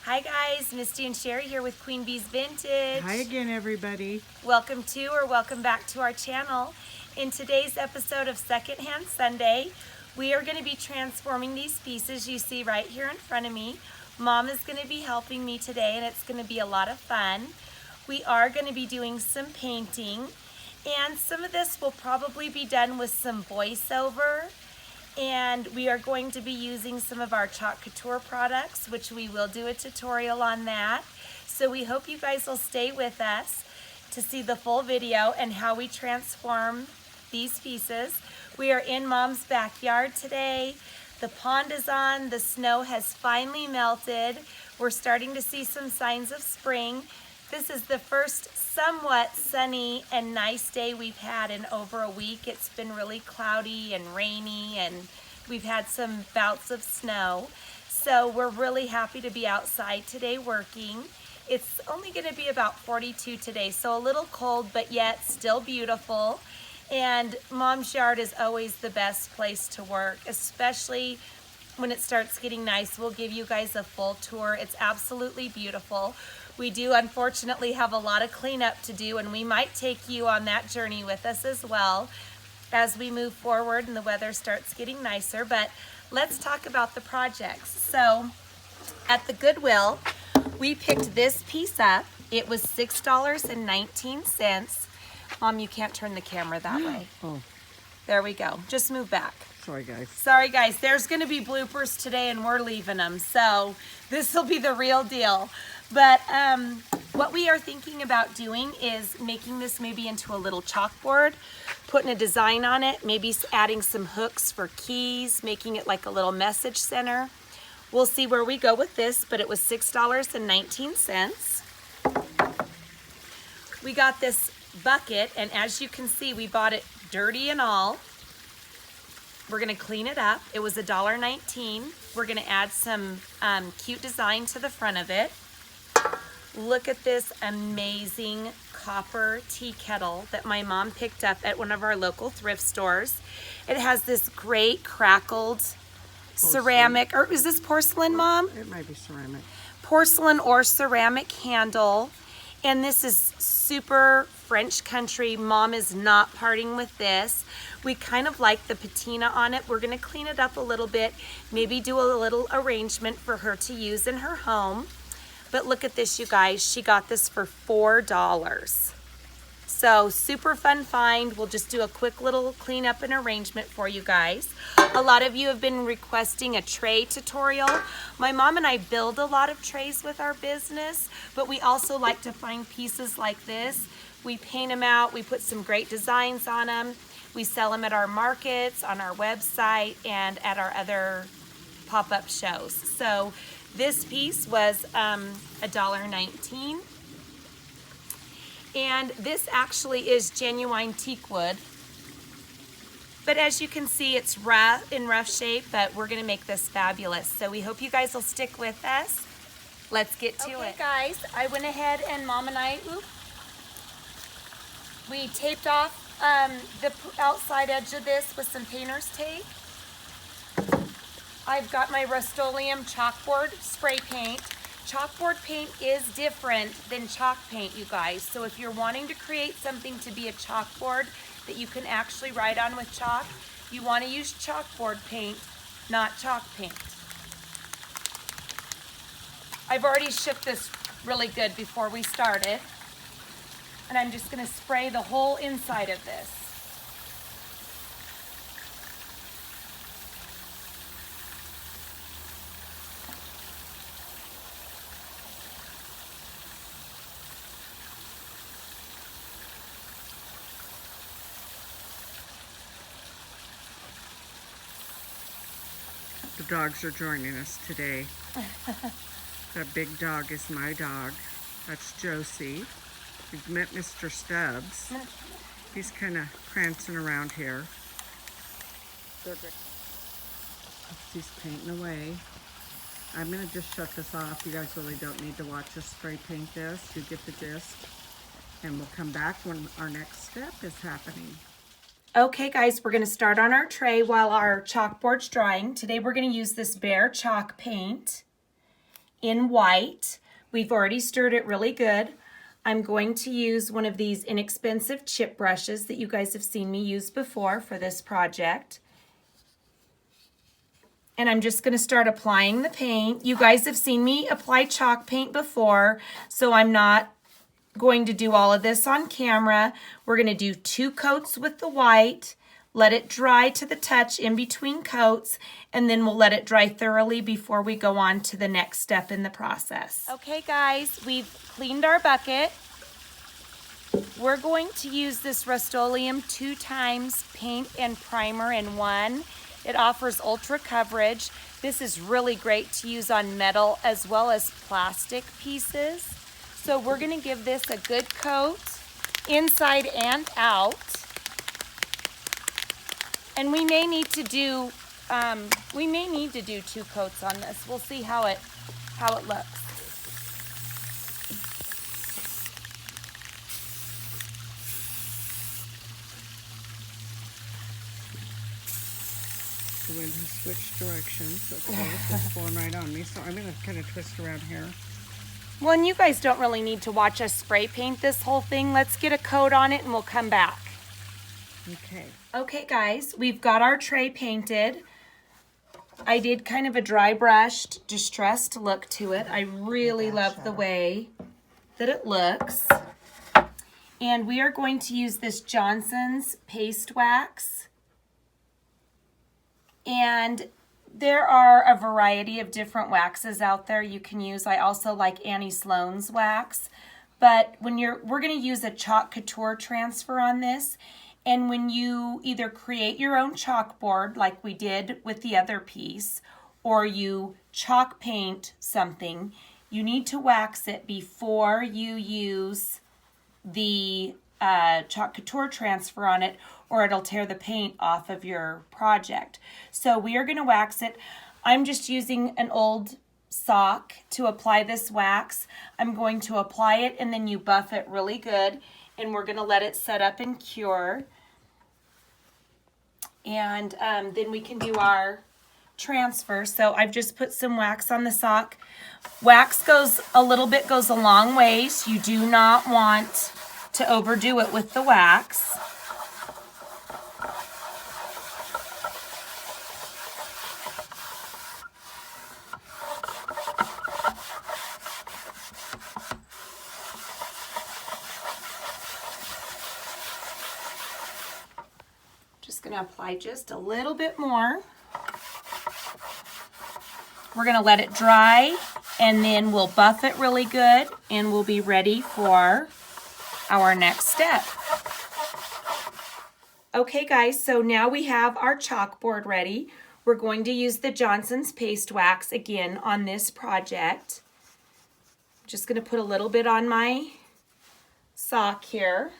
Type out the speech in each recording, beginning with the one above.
Hi guys, Misty and Sherry here with Queen Bee's Vintage. Hi again, everybody. Welcome to or welcome back to our channel. In today's episode of Secondhand Sunday, we are going to be transforming these pieces you see right here in front of me. Mom is going to be helping me today and it's going to be a lot of fun. We are going to be doing some painting and some of this will probably be done with some voiceover. And we are going to be using some of our Chalk Couture products, which we will do a tutorial on that. So we hope you guys will stay with us to see the full video and how we transform these pieces. We are in Mom's backyard today. The pond is on, the snow has finally melted. We're starting to see some signs of spring. This is the first somewhat sunny and nice day we've had in over a week. It's been really cloudy and rainy and we've had some bouts of snow. So we're really happy to be outside today working. It's only going to be about 42 today, so a little cold but yet still beautiful. And Mom's yard is always the best place to work, especially when it starts getting nice. We'll give you guys a full tour. It's absolutely beautiful. We do unfortunately have a lot of cleanup to do and we might take you on that journey with us as well as we move forward and the weather starts getting nicer. But let's talk about the projects. So at the Goodwill, we picked this piece up. It was $6.19. Mom, you can't turn the camera that way. Oh, there we go. Just move back. sorry guys. Sorry guys, there's gonna be bloopers today and we're leaving them. So this will be the real deal. But what we are thinking about doing is making this maybe into a little chalkboard, putting a design on it, maybe adding some hooks for keys, making it like a little message center. We'll see where we go with this, but it was $6.19. We got this bucket, and as you can see, we bought it dirty and all. We're gonna clean it up. It was $1.19. We're gonna add some cute design to the front of it. Look at this amazing copper tea kettle that my mom picked up at one of our local thrift stores. It has this great crackled ceramic, or is this porcelain, Mom? It might be ceramic. Porcelain or ceramic handle. And this is super French country. Mom is not parting with this. We kind of like the patina on it. We're gonna clean it up a little bit, maybe do a little arrangement for her to use in her home. But look at this, you guys. She got this for $4. So super fun find. We'll just do a quick little cleanup and arrangement for you guys. A lot of you have been requesting a tray tutorial. My mom and I build a lot of trays with our business, but we also like to find pieces like this. We paint them out. We put some great designs on them. We sell them at our markets, on our website, and at our other pop-up shows. So this piece was $1.19. And this actually is genuine teak wood. But as you can see, it's in rough shape, but we're gonna make this fabulous. So we hope you guys will stick with us. Let's get to it. Okay guys, I went ahead and Mom and I, we taped off the outside edge of this with some painter's tape. I've got my Rust-Oleum chalkboard spray paint. Chalkboard paint is different than chalk paint, you guys. So if you're wanting to create something to be a chalkboard that you can actually write on with chalk, you want to use chalkboard paint, not chalk paint. I've already shook this really good before we started. And I'm just going to spray the whole inside of this. The dogs are joining us today. That big dog is my dog. That's Josie. We've met Mr. Stubbs. He's kind of prancing around here. He's painting away. I'm going to just shut this off. You guys really don't need to watch us spray paint this. You get the gist. And we'll come back when our next step is happening. Okay guys, we're gonna start on our tray while our chalkboard's drying. Today we're gonna use this Bear chalk paint. in white. We've already stirred it really good. I'm going to use one of these inexpensive chip brushes that you guys have seen me use before for this project. And I'm just going to start applying the paint. You guys have seen me apply chalk paint before, so I'm not going to do all of this on camera. We're going to do 2 coats with the white, let it dry to the touch in between coats, and then we'll let it dry thoroughly before we go on to the next step in the process. Okay guys, we've cleaned our bucket. We're going to use this Rust-Oleum 2 times paint and primer in one. It offers ultra coverage. This is really great to use on metal as well as plastic pieces. So we're going to give this a good coat inside and out. And we may need to do 2 coats on this. We'll see how it looks. The wind has switched directions. Okay, it's blowing right on me, so I'm going to kind of twist around here. Well, and you guys don't really need to watch us spray paint this whole thing. Let's get a coat on it and we'll come back. Okay. Okay, guys, we've got our tray painted. I did kind of a dry brushed, distressed look to it. I really love the way that it looks. And we are going to use this Johnson's paste wax. And there are a variety of different waxes out there you can use. I also like Annie Sloan's wax. But we're going to use a Chalk Couture transfer on this. And when you either create your own chalkboard like we did with the other piece, or you chalk paint something, you need to wax it before you use the Chalk Couture transfer on it, or it'll tear the paint off of your project. So we are going to wax it. I'm just using an old sock to apply this wax. I'm going to apply it and then you buff it really good, and we're going to let it set up and cure. And then we can do our transfer. So I've just put some wax on the sock. Wax goes a long ways. You do not want to overdo it with the wax. Just going to apply just a little bit more. We're going to let it dry, and then we'll buff it really good, and we'll be ready for our next step. Okay guys, so now we have our chalkboard ready. We're going to use the Johnson's paste wax again on this project. Just going to put a little bit on my sock here.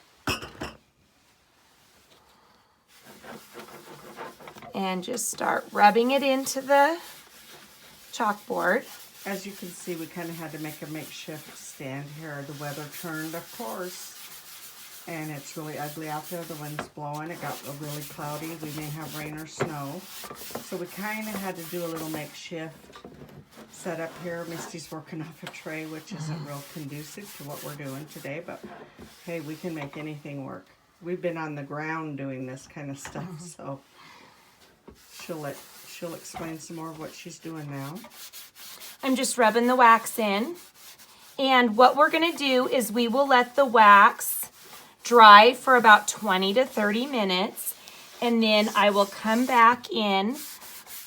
And just start rubbing it into the chalkboard. As you can see, we kind of had to make a makeshift stand here. The weather turned, of course, and it's really ugly out there. The wind's blowing. It got really cloudy. We may have rain or snow. So we kind of had to do a little makeshift setup here. Misty's working off a tray, which isn't real conducive to what we're doing today, but hey, we can make anything work. We've been on the ground doing this kind of stuff, so she'll explain some more of what she's doing now. I'm just rubbing the wax in. And what we're going to do is we will let the wax dry for about 20 to 30 minutes. And then I will come back in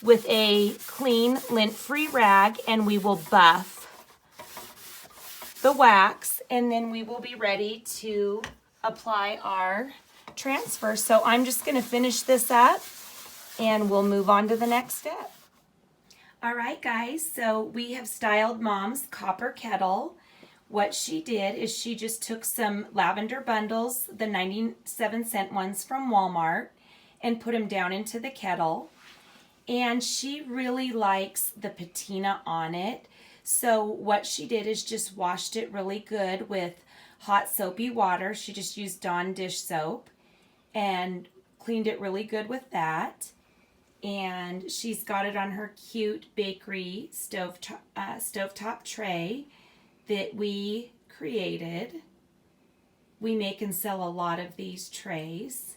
with a clean lint-free rag and we will buff the wax. And then we will be ready to apply our transfer. So I'm just going to finish this up and we'll move on to the next step. All right, guys, so we have styled Mom's copper kettle. What she did is she just took some lavender bundles, the 97-cent ones from Walmart, and put them down into the kettle. And she really likes the patina on it. So what she did is just washed it really good with hot soapy water. She just used Dawn dish soap and cleaned it really good with that. And she's got it on her cute bakery stovetop tray that we created. We make and sell a lot of these trays.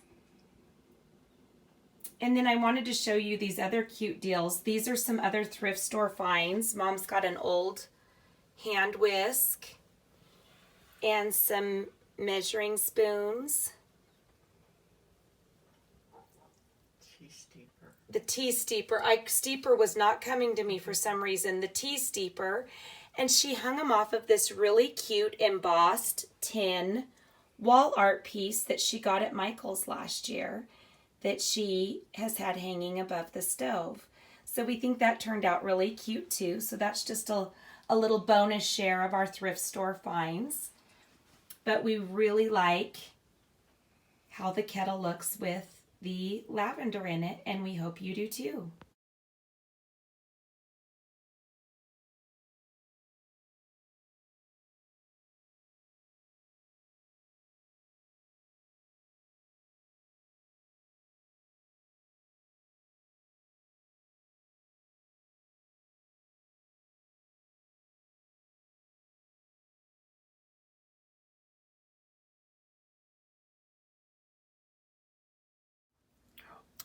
And then I wanted to show you these other cute deals. These are some other thrift store finds. Mom's got an old hand whisk and some measuring spoons. The tea steeper. Steeper was not coming to me for some reason. The tea steeper. And she hung them off of this really cute embossed tin wall art piece that she got at Michael's last year that she has had hanging above the stove. So we think that turned out really cute too. So that's just a little bonus share of our thrift store finds. But we really like how the kettle looks with the lavender in it, and we hope you do too.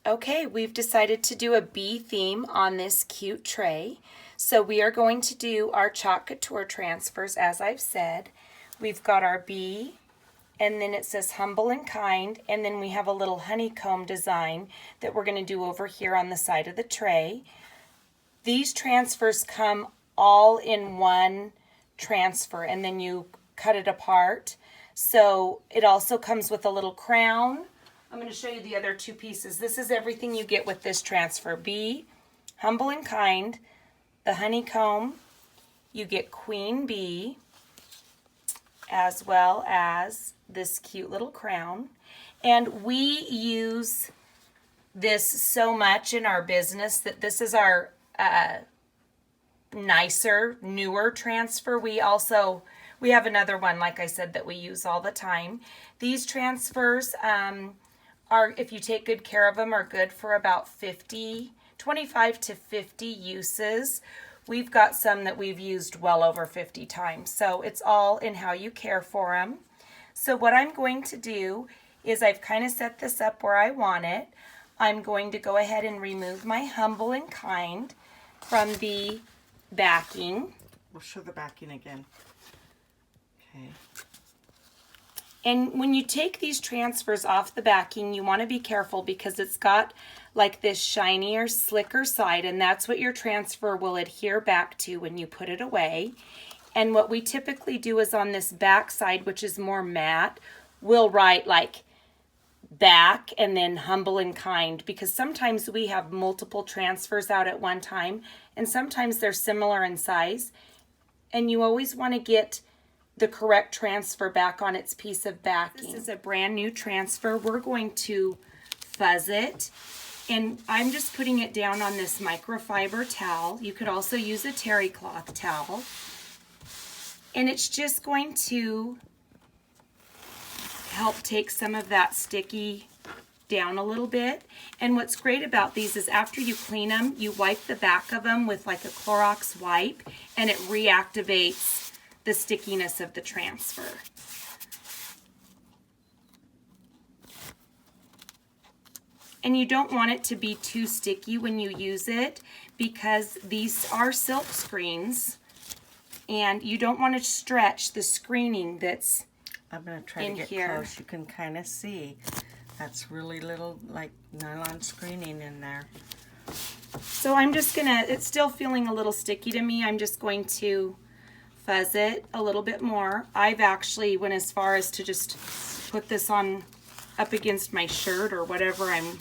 Okay, we've decided to do a bee theme on this cute tray. So we are going to do our Chalk Couture transfers, as I've said. We've got our bee, and then it says humble and kind, and then we have a little honeycomb design that we're going to do over here on the side of the tray. These transfers come all in one transfer, and then you cut it apart. So it also comes with a little crown. I'm going to show you the other two pieces. This is everything you get with this transfer. Bee, humble and kind, the honeycomb, you get queen bee, as well as this cute little crown. And we use this so much in our business that this is our nicer, newer transfer. We have another one, like I said, that we use all the time. These transfers are, if you take good care of them, are good for about 25 to 50 uses. We've got some that we've used well over 50 times. So it's all in how you care for them. So what I'm going to do is I've kind of set this up where I want it. I'm going to go ahead and remove my humble and kind from the backing. We'll show the backing again. Okay. And when you take these transfers off the backing, you want to be careful because it's got like this shinier, slicker side, and that's what your transfer will adhere back to when you put it away. And what we typically do is on this back side, which is more matte, we'll write like back and then humble and kind, because sometimes we have multiple transfers out at one time, and sometimes they're similar in size. And you always want to get the correct transfer back on its piece of backing. This is a brand new transfer. We're going to fuzz it, and I'm just putting it down on this microfiber towel. You could also use a terry cloth towel, and it's just going to help take some of that sticky down a little bit. And what's great about these is after you clean them, you wipe the back of them with like a Clorox wipe, and it reactivates the stickiness of the transfer. And you don't want it to be too sticky when you use it because these are silk screens and you don't want to stretch the screening that's I'm going to try to get close. You can kind of see that's really little like nylon screening in there. So I'm just going to, it's still feeling a little sticky to me. I'm just going to fuzz it a little bit more. I've actually went as far as to just put this on up against my shirt or whatever I'm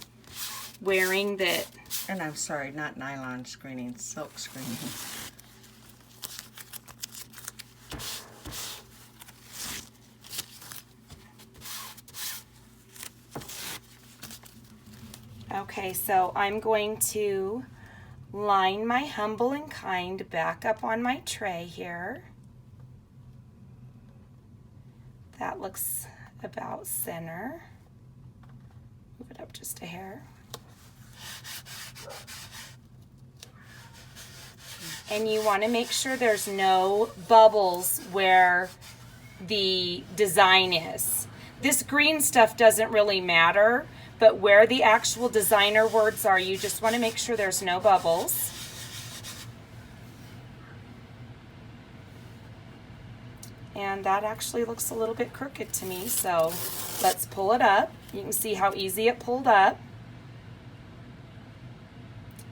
wearing that. And I'm sorry, not nylon screening, silk screening. Okay, so I'm going to line my humble and kind back up on my tray here. That looks about center. Move it up just a hair. And you want to make sure there's no bubbles where the design is. This green stuff doesn't really matter, but where the actual designer words are, you just want to make sure there's no bubbles. And that actually looks a little bit crooked to me, so let's pull it up. You can see how easy it pulled up.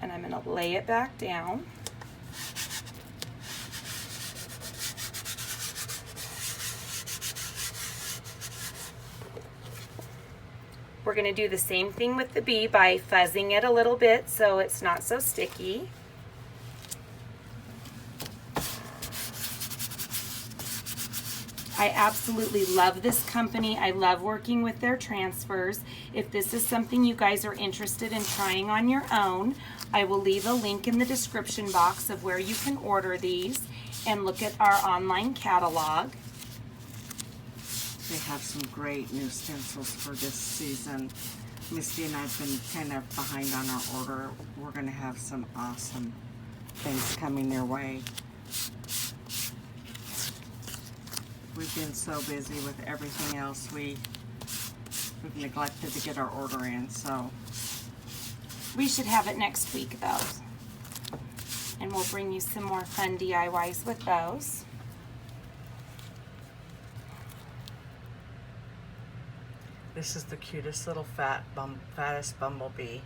And I'm going to lay it back down. We're going to do the same thing with the bee by fuzzing it a little bit so it's not so sticky. I absolutely love this company. I love working with their transfers. If this is something you guys are interested in trying on your own, I will leave a link in the description box of where you can order these and look at our online catalog. They have some great new stencils for this season. Misty and I have been kind of behind on our order. We're going to have some awesome things coming their way. We've been so busy with everything else, we've neglected to get our order in, so. We should have it next week though. And we'll bring you some more fun DIYs with those. This is the cutest little fattest bumblebee.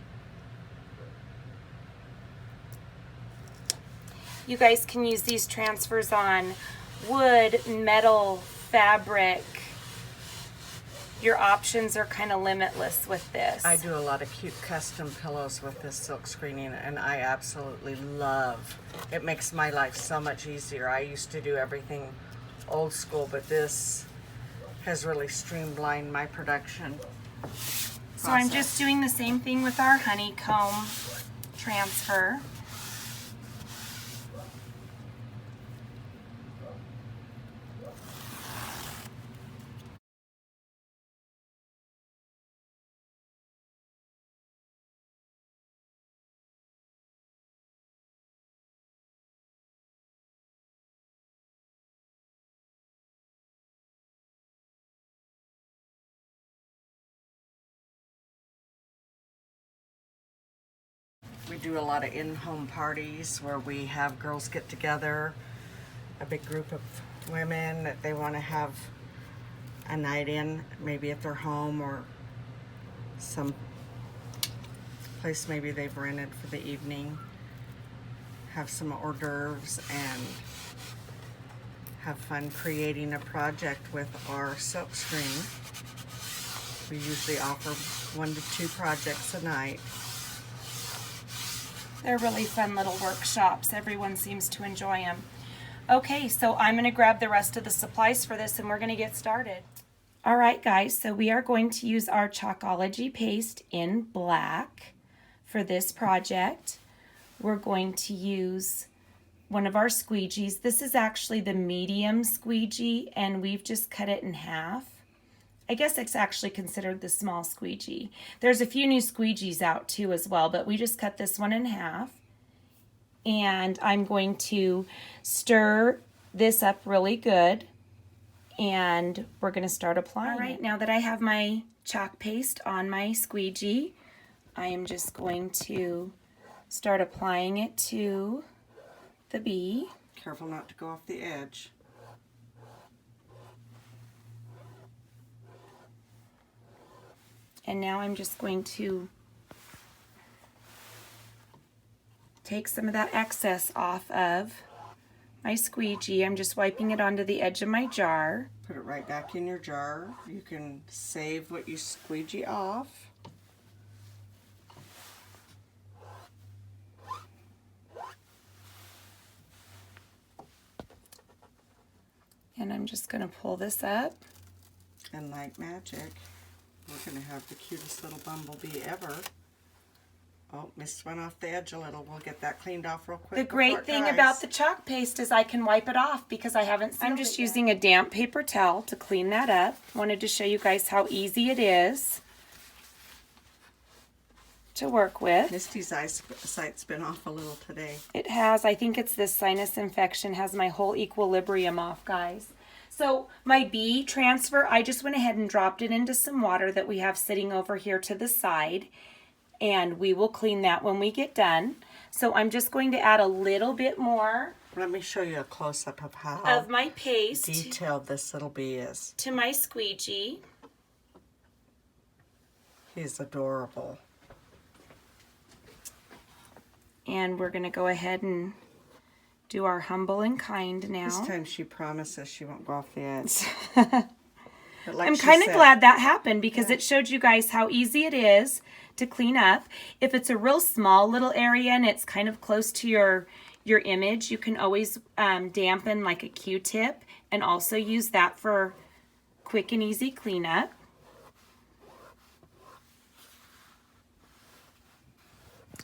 You guys can use these transfers on wood, metal, fabric. Your options are kind of limitless with this. I do a lot of cute custom pillows with this silk screening, and I absolutely love it. It makes my life so much easier. I used to do everything old school, but this has really streamlined my production process. So I'm just doing the same thing with our honeycomb transfer. We do a lot of in-home parties where we have girls get together, a big group of women that they want to have a night in, maybe at their home or some place maybe they've rented for the evening. Have some hors d'oeuvres and have fun creating a project with our silk screen. We usually offer 1 to 2 projects a night. They're really fun little workshops. Everyone seems to enjoy them. Okay, so I'm going to grab the rest of the supplies for this and we're going to get started. All right, guys, so we are going to use our Chalkology paste in black for this project. We're going to use one of our squeegees. This is actually the medium squeegee and we've just cut it in half. I guess it's actually considered the small squeegee. There's a few new squeegees out too as well, but we just cut this one in half. And I'm going to stir this up really good and we're going to start applying. All right, now that I have my chalk paste on my squeegee, I am just going to start applying it to the bee. Careful not to go off the edge. And now I'm just going to take some of that excess off of my squeegee. I'm just wiping it onto the edge of my jar. Put it right back in your jar. You can save what you squeegee off. And I'm just going to pull this up. And like magic, we're going to have the cutest little bumblebee ever. Oh, missed one off the edge a little. We'll get that cleaned off real quick. The great thing about the chalk paste is I can wipe it off because I haven't sealed it. I'm just using a damp paper towel to clean that up. Wanted to show you guys how easy it is to work with. Misty's eyesight's been off a little today. It has. I think it's this sinus infection has my whole equilibrium off, guys. So my bee transfer, I just went ahead and dropped it into some water that we have sitting over here to the side. And we will clean that when we get done. So I'm just going to add a little bit more. Let me show you a close-up of how of my paste detailed this little bee is. To my squeegee. He's adorable. And we're going to go ahead and do our humble and kind now. This time she promises she won't go off the edge. I'm kind of glad that happened because it showed you guys how easy it is to clean up. If it's a real small little area and it's kind of close to your image, you can always dampen like a Q-tip and also use that for quick and easy cleanup.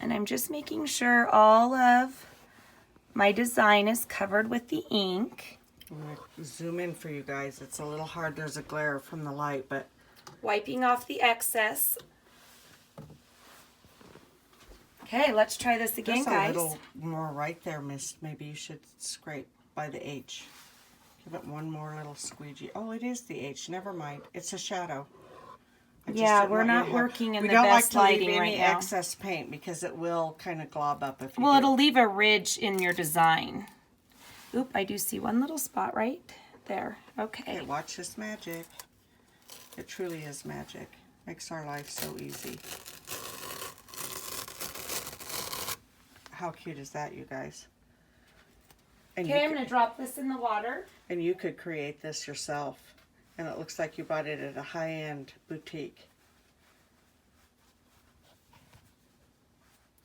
And I'm just making sure all of my design is covered with the ink. I'm going to zoom in for you guys. It's a little hard. There's a glare from the light, but... Wiping off the excess. Okay, let's try this again, guys. A little more right there, miss. Maybe you should scrape by the H. Give it one more little squeegee. Oh, it is the H. Never mind. It's a shadow. Yeah, we're not working in the best lighting right now. We don't like to leave any excess paint because it will kind of glob up if you do. Well, it'll leave a ridge in your design. Oop, I do see one little spot right there. Okay. Okay, watch this magic. It truly is magic. Makes our life so easy. How cute is that, you guys? Okay, I'm going to drop this in the water. And you could create this yourself. And it looks like you bought it at a high-end boutique.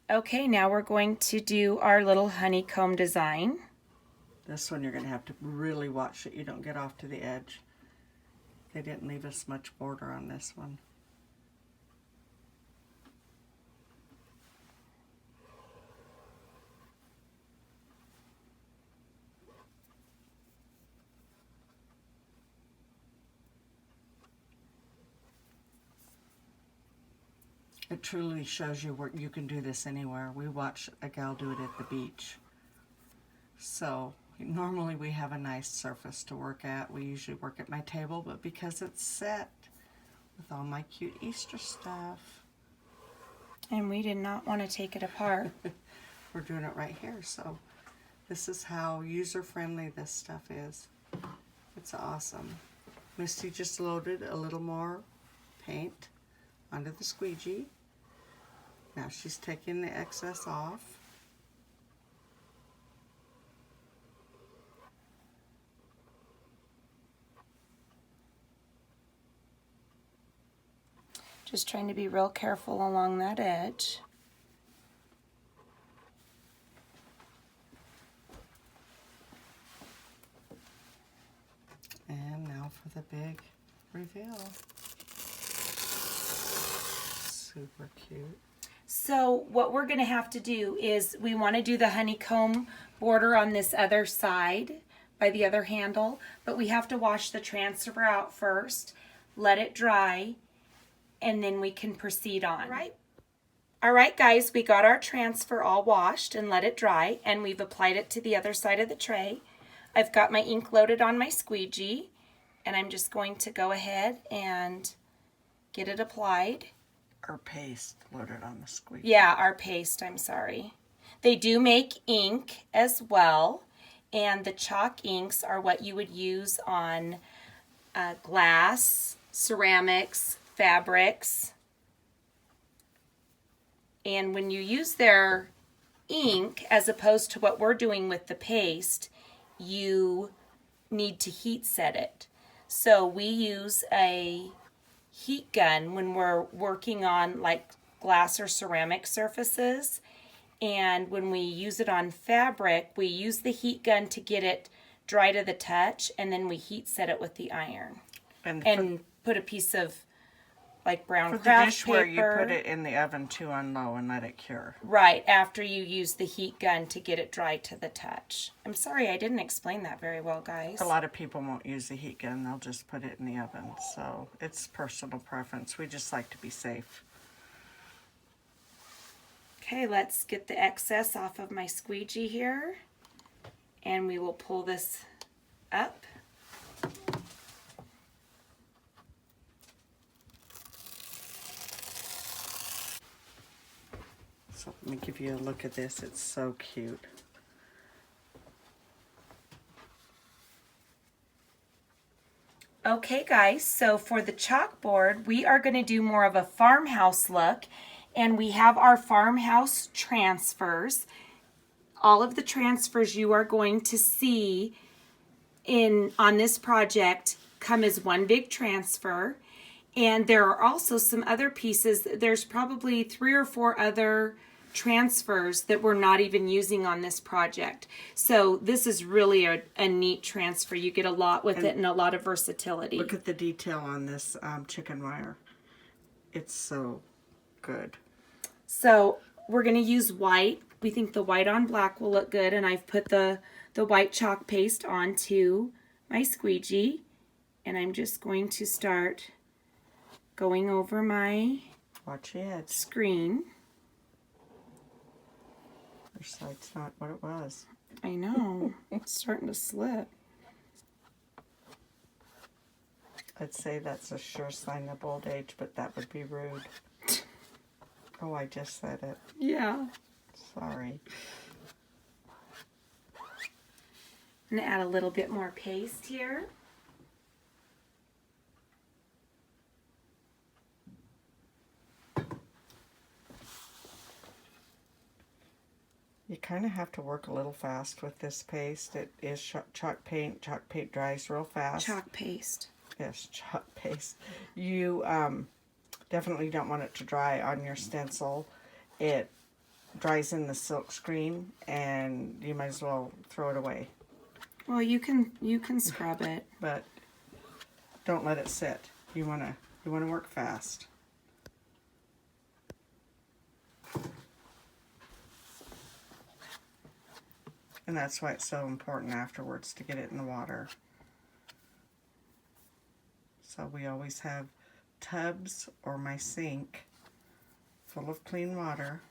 Okay, now we're going to do our little honeycomb design. This one you're going to have to really watch that you don't get off to the edge. They didn't leave us much border on this one. It truly shows you where you can do this anywhere. We watched a gal do it at the beach. So normally we have a nice surface to work at. We usually work at my table, but because it's set with all my cute Easter stuff. And we did not want to take it apart. We're doing it right here. So this is how user-friendly this stuff is. It's awesome. Misty just loaded a little more paint onto the squeegee. Now she's taking the excess off. Just trying to be real careful along that edge. And now for the big reveal. Super cute. So what we're going to have to do is we want to do the honeycomb border on this other side by the other handle, but we have to wash the transfer out first, let it dry, and then we can proceed on. All right, guys, we got our transfer all washed and let it dry, and we've applied it to the other side of the tray. I've got my ink loaded on my squeegee, and I'm just going to go ahead and get it applied. Our paste loaded on the squeegee. Yeah, our paste, I'm sorry. They do make ink as well, and the chalk inks are what you would use on glass, ceramics, fabrics. And when you use their ink, as opposed to what we're doing with the paste, you need to heat set it. So we use a heat gun when we're working on like glass or ceramic surfaces, and when we use it on fabric, we use the heat gun to get it dry to the touch, and then we heat set it with the iron and put a piece of like brown craft paper. For the dishware, you put it in the oven too on low and let it cure. Right, after you use the heat gun to get it dry to the touch. I'm sorry, I didn't explain that very well, guys. A lot of people won't use the heat gun. They'll just put it in the oven. So it's personal preference. We just like to be safe. Okay, let's get the excess off of my squeegee here, and we will pull this up. So let me give you a look at this. It's so cute. Okay guys, so for the chalkboard, we are going to do more of a farmhouse look, and we have our farmhouse transfers. All of the transfers you are going to see on this project come as one big transfer, and there are also some other pieces. There's probably 3 or 4 other transfers that we're not even using on this project. So this is really a neat transfer. You get a lot with it and a lot of versatility. Look at the detail on this chicken wire. It's so good. So we're going to use white. We think the white on black will look good, and I've put the white chalk paste onto my squeegee, and I'm just going to start going over my Watch your head. screen. Your side's not what it was. I know. It's starting to slip. I'd say that's a sure sign of old age, but that would be rude. Oh, I just said it. Yeah. Sorry. I'm going to add a little bit more paste here. You kind of have to work a little fast with this paste. It is chalk paint. Chalk paint dries real fast. Chalk paste. Yes, chalk paste. You definitely don't want it to dry on your stencil. It dries in the silk screen, and you might as well throw it away. Well, you can scrub it, but don't let it sit. You wanna work fast. And that's why it's so important afterwards to get it in the water. So we always have tubs or my sink full of clean water.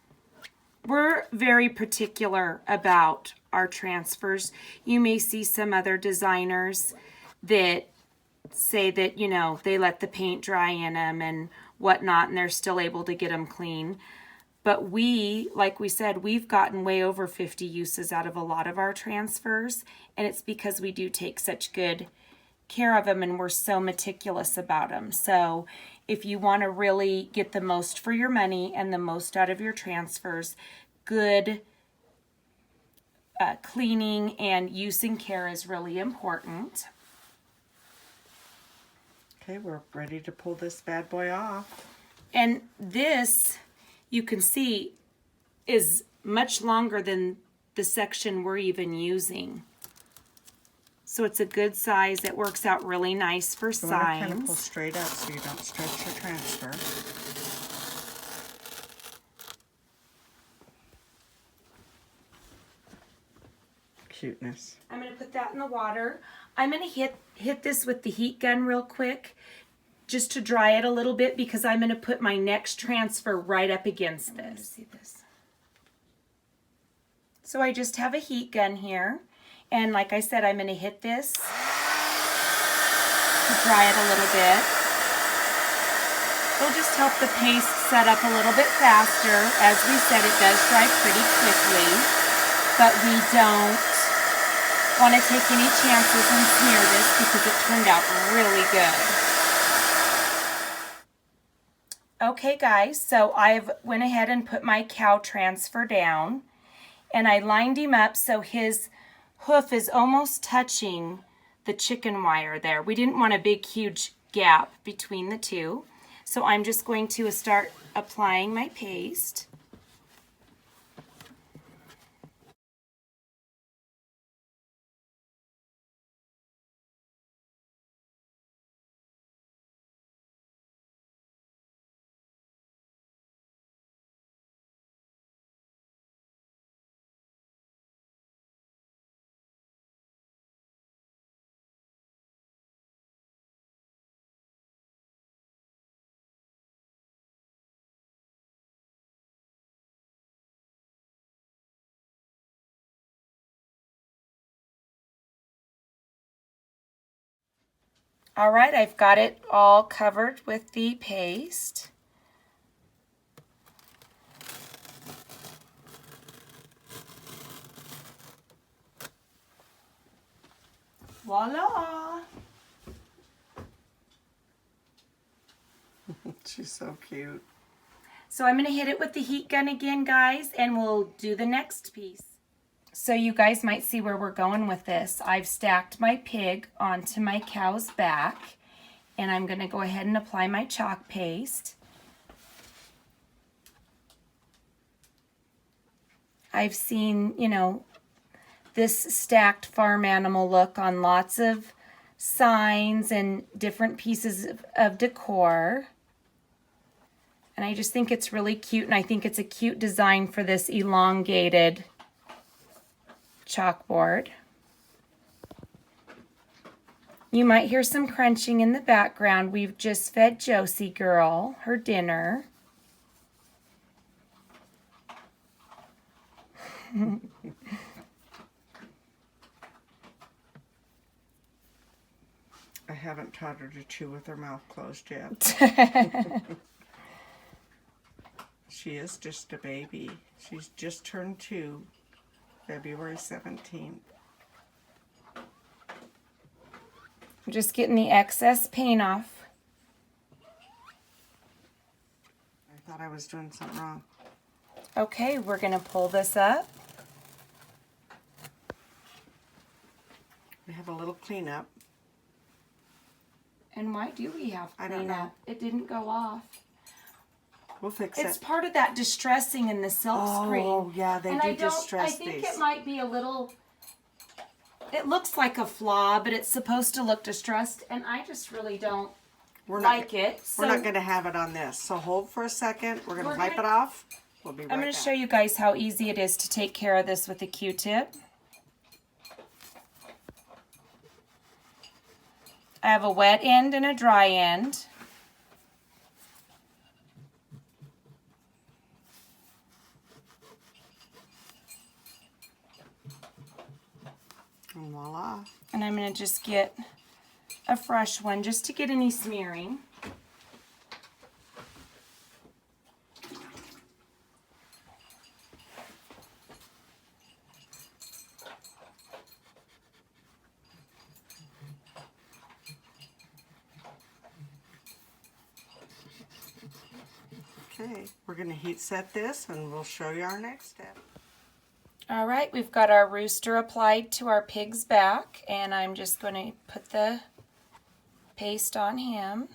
We're very particular about our transfers. You may see some other designers that say that, you know, they let the paint dry in them and whatnot, and they're still able to get them clean. But we, like we said, we've gotten way over 50 uses out of a lot of our transfers, and it's because we do take such good care of them and we're so meticulous about them. So if you want to really get the most for your money and the most out of your transfers, good cleaning and use and care is really important. Okay, we're ready to pull this bad boy off. And this, you can see, is much longer than the section we're even using. So it's a good size. It works out really nice for You want to kind of pull signs. straight up so you don't stretch your transfer. Cuteness. I'm going to put that in the water. I'm going to hit this with the heat gun real quick just to dry it a little bit, because I'm going to put my next transfer right up against this. So I just have a heat gun here, and like I said, I'm going to hit this to dry it a little bit. It'll just help the paste set up a little bit faster. As we said, it does dry pretty quickly, but we don't want to take any chances and smear this because it turned out really good. Okay guys, so I've went ahead and put my cow transfer down, and I lined him up so his hoof is almost touching the chicken wire there. We didn't want a big huge gap between the two. So I'm just going to start applying my paste. All right, I've got it all covered with the paste. Voila! She's so cute. So I'm going to hit it with the heat gun again, guys, and we'll do the next piece. So you guys might see where we're going with this. I've stacked my pig onto my cow's back, and I'm going to go ahead and apply my chalk paste. I've seen, you know, this stacked farm animal look on lots of signs and different pieces of decor. And I just think it's really cute, and I think it's a cute design for this elongated chalkboard. You might hear some crunching in the background. We've just fed Josie girl her dinner. I haven't taught her to chew with her mouth closed yet. She is just a baby. She's just turned 2, February 17th. I'm just getting the excess paint off. I thought I was doing something wrong. Okay, we're going to pull this up. We have a little cleanup. And why do we have I don't know. cleanup? It didn't go off. We'll fix It's it. part of that distressing in the silk screen. Oh, yeah, they do distress I think these. it might be a little, it looks like a flaw, but it's supposed to look distressed, and I just really don't like it. So We're not going to have it on this. So hold for a second. We're going to wipe it gonna- off. We'll be right I'm back. going to show you guys how easy it is to take care of this with a Q-tip. I have a wet end and a dry end. And voila. And I'm going to just get a fresh one just to get any smearing. Okay, we're going to heat set this and we'll show you our next step. All right, we've got our rooster applied to our pig's back, and I'm just going to put the paste on him.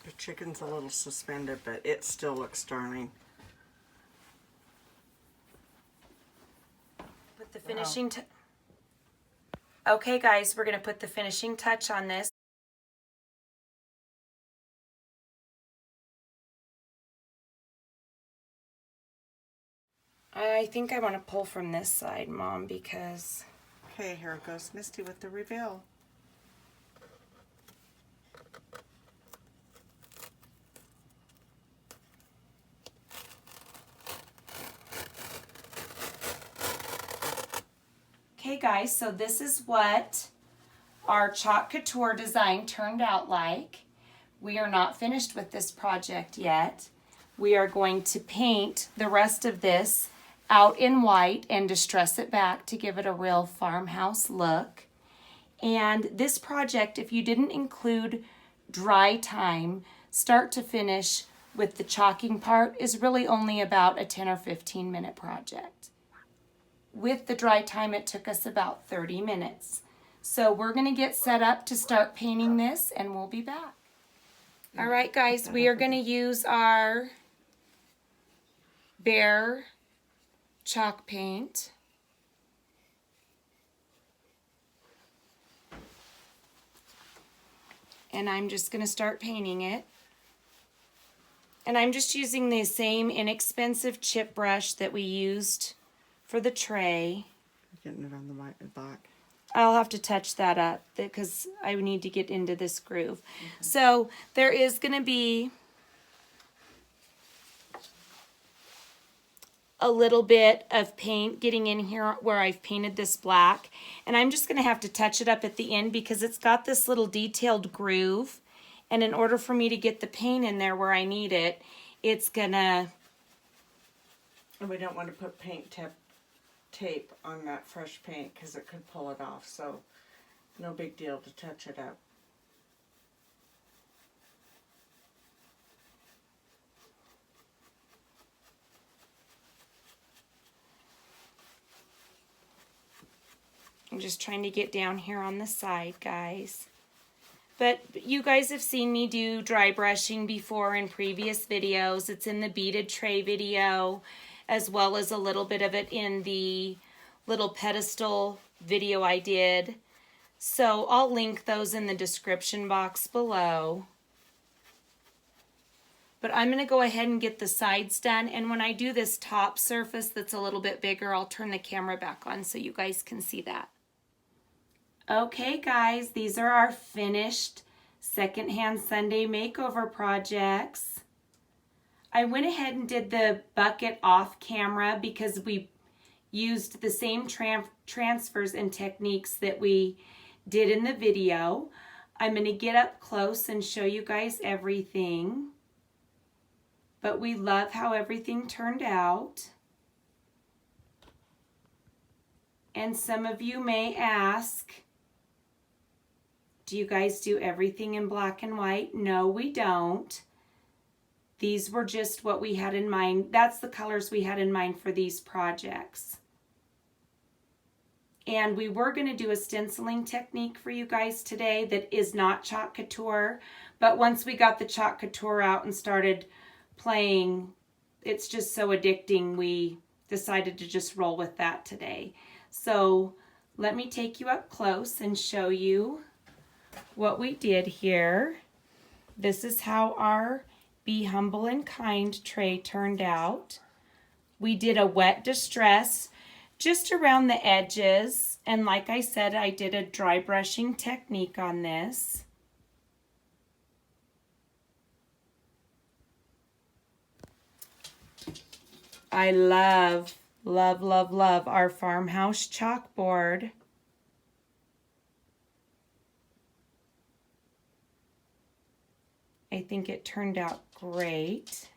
The chicken's a little suspended, but it still looks darling. Put the finishing Okay, guys, we're going to put the finishing touch on this. I think I want to pull from this side, Mom, because... Okay, here goes Misty with the reveal. Okay, guys, so this is what our Chalk Couture design turned out like. We are not finished with this project yet. We are going to paint the rest of this out in white and distress it back to give it a real farmhouse look. And this project, if you didn't include dry time, start to finish with the chalking part, is really only about a 10 or 15 minute project. With the dry time, it took us about 30 minutes. So we're going to get set up to start painting this, and we'll be back. All right, guys, we are going to use our Bear chalk paint. And I'm just going to start painting it. And I'm just using the same inexpensive chip brush that we used for the tray. Getting it on the back. I'll have to touch that up because I need to get into this groove. Okay. So there is going to be a little bit of paint getting in here where I've painted this black. And I'm just going to have to touch it up at the end because it's got this little detailed groove. And in order for me to get the paint in there where I need it, it's gonna... And we don't want to put paint tape on that fresh paint because it could pull it off. So no big deal to touch it up. I'm just trying to get down here on the side, guys. But you guys have seen me do dry brushing before in previous videos. It's in the beaded tray video, as well as a little bit of it in the little pedestal video I did. So I'll link those in the description box below. But I'm going to go ahead and get the sides done. And when I do this top surface that's a little bit bigger, I'll turn the camera back on so you guys can see that. Okay guys, these are our finished Secondhand Sunday makeover projects. I went ahead and did the bucket off camera because we used the same transfers and techniques that we did in the video. I'm going to get up close and show you guys everything. But we love how everything turned out. And some of you may ask, do you guys do everything in black and white? No, we don't. These were just what we had in mind. That's the colors we had in mind for these projects. And we were going to do a stenciling technique for you guys today that is not Chalk Couture. But once we got the Chalk Couture out and started playing, it's just so addicting, we decided to just roll with that today. So let me take you up close and show you what we did here. This is how our Be Humble and Kind tray turned out. We did a wet distress just around the edges, and like I said, I did a dry brushing technique on this. I love, love, love, love our farmhouse chalkboard. I think it turned out great.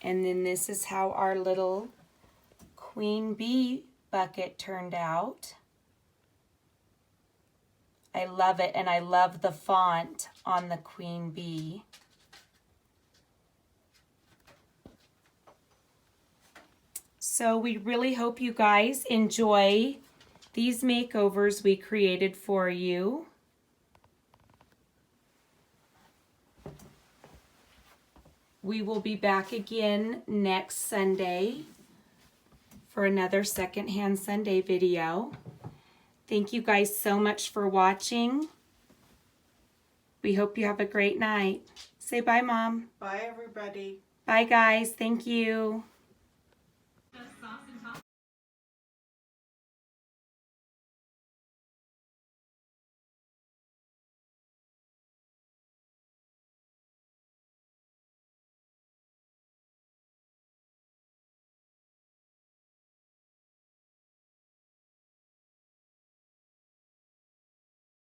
And then this is how our little queen bee bucket turned out. I love it, and I love the font on the queen bee. So we really hope you guys enjoy these makeovers we created for you. We will be back again next Sunday for another Secondhand Sunday video. Thank you guys so much for watching. We hope you have a great night. Say bye, Mom. Bye, everybody. Bye, guys. Thank you.